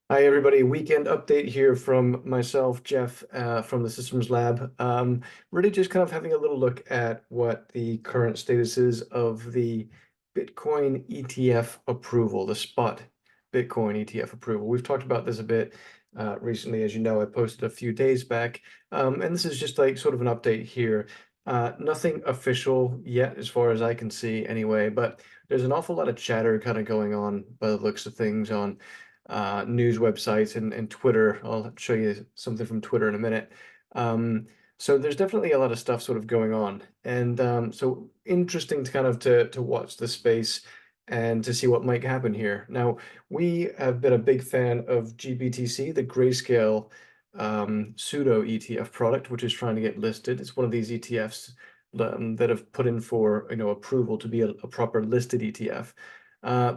Hi, everybody. Weekend update here from myself, Jeff, from the Systems Lab. Really just kind of having a little look at what the current status is of the Bitcoin ETF approval, the spot Bitcoin ETF approval. We've talked about this a bit recently. As you know, I posted a few days back, and this is just like sort of an update here. Nothing official yet, as far as I can see anyway, but there's an awful lot of chatter kind of going on by the looks of things on news websites and Twitter. I'll show you something from Twitter in a minute. So there's definitely a lot of stuff sort of going on, and so interesting to kind of to watch the space and to see what might happen here. Now, we have been a big fan of GBTC, the grayscale pseudo ETF product, which is trying to get listed. It's one of these ETFs that have put in for approval to be a proper listed ETF.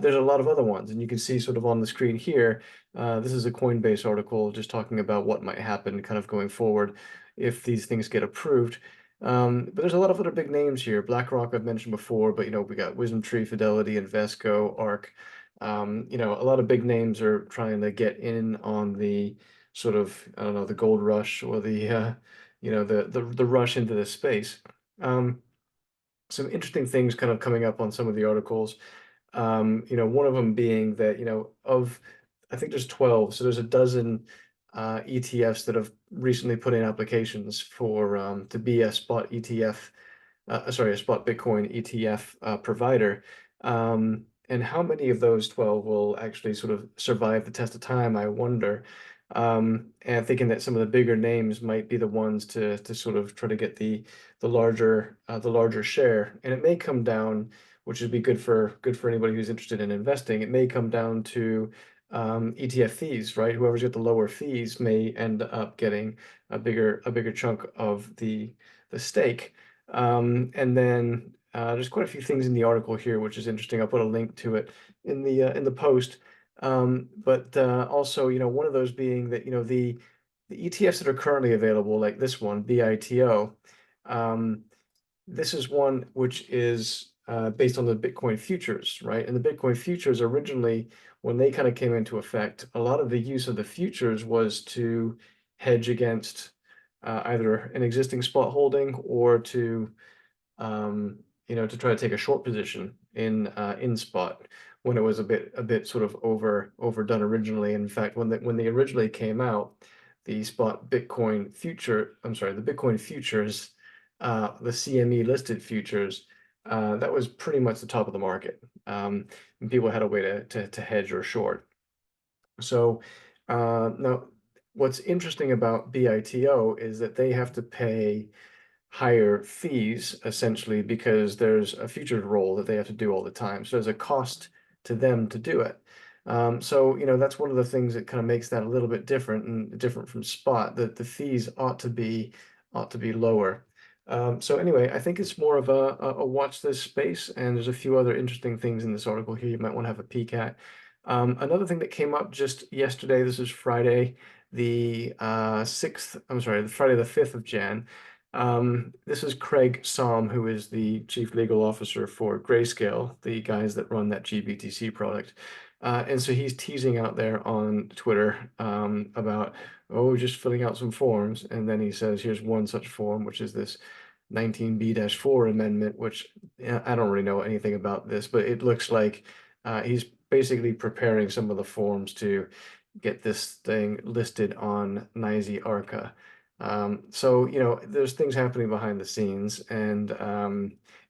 There's a lot of other ones, and you can see sort of on the screen here, this is a Coinbase article just talking about what might happen kind of going forward if these things get approved. But there's a lot of other big names here. BlackRock I've mentioned before, but we got WisdomTree, Fidelity, Invesco, ARK. A lot of big names are trying to get in on the sort of, I don't know, the gold rush or the rush into this space. Um, some interesting things kind of coming up on some of the articles. One of them being that, I think there's 12, so there's a dozen ETFs that have recently put in applications for to be a spot ETF, sorry, a spot Bitcoin ETF provider. And how many of those 12 will actually sort of survive the test of time, I wonder. And thinking that some of the bigger names might be the ones to sort of try to get the larger share. And it may come down, which would be good for anybody who's interested in investing. It may come down to ETF fees, right? Whoever's got the lower fees may end up getting a bigger chunk of the stake. And then there's quite a few things in the article here, which is interesting. I'll put a link to it in the post. But also, one of those being that, the ETFs that are currently available, like this one, BITO, this is one which is based on the Bitcoin futures, right? And the Bitcoin futures originally, when they kind of came into effect, a lot of the use of the futures was to hedge against either an existing spot holding or to try to take a short position in spot when it was a bit sort of overdone originally. In fact, when they originally came out, the spot Bitcoin future, I'm sorry, the Bitcoin futures, the CME listed futures, that was pretty much the top of the market. And people had a way to hedge or short. So now what's interesting about BITO is that they have to pay higher fees essentially because there's a futures roll that they have to do all the time. So there's a cost to them to do it. So that's one of the things that kind of makes that a little bit different and different from spot, that the fees ought to be lower. So anyway, I think it's more of a watch this space, and there's a few other interesting things in this article here you might want to have a peek at. Another thing that came up just yesterday, this is Friday, the 6th, I'm sorry, the Friday the 5th of Jan. This is Craig Somm, who is the chief legal officer for Grayscale, the guys that run that GBTC product. And so he's teasing out there on Twitter about, oh, just filling out some forms. And then he says, here's one such form, which is this 19B-4 amendment, which I don't really know anything about this, but it looks like he's basically preparing some of the forms to get this thing listed on NYSE Arca. So, there's things happening behind the scenes, and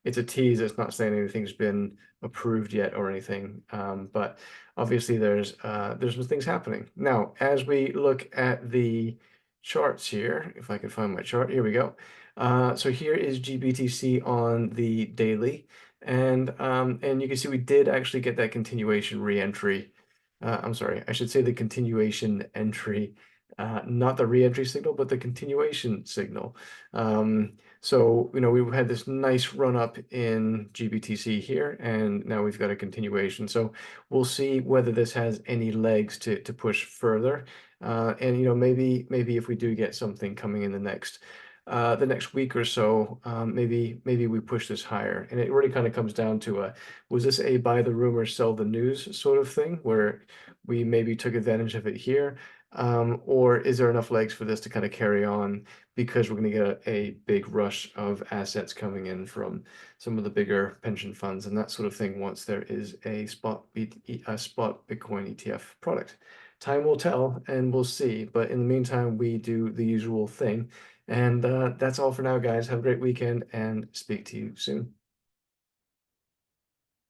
it's a tease. It's not saying anything's been approved yet or anything, but obviously there's some things happening. Now, as we look at the charts here, if I can find my chart, here we go. So here is GBTC on the daily, and you can see we did actually get that continuation re-entry. I'm sorry, I should say the continuation entry, not the re-entry signal, but the continuation signal. So, we've had this nice run up in GBTC here, and now we've got a continuation. So we'll see whether this has any legs to push further. And maybe if we do get something coming in the next the next week or so, maybe we push this higher. And it really kind of comes down to was this a buy the rumor, sell the news sort of thing where we maybe took advantage of it here? Or is there enough legs for this to kind of carry on because we're going to get a big rush of assets coming in from some of the bigger pension funds and that sort of thing once there is a spot Bitcoin ETF product? Time will tell and we'll see. But in the meantime, we do the usual thing. And that's all for now, guys. Have a great weekend and speak to you soon.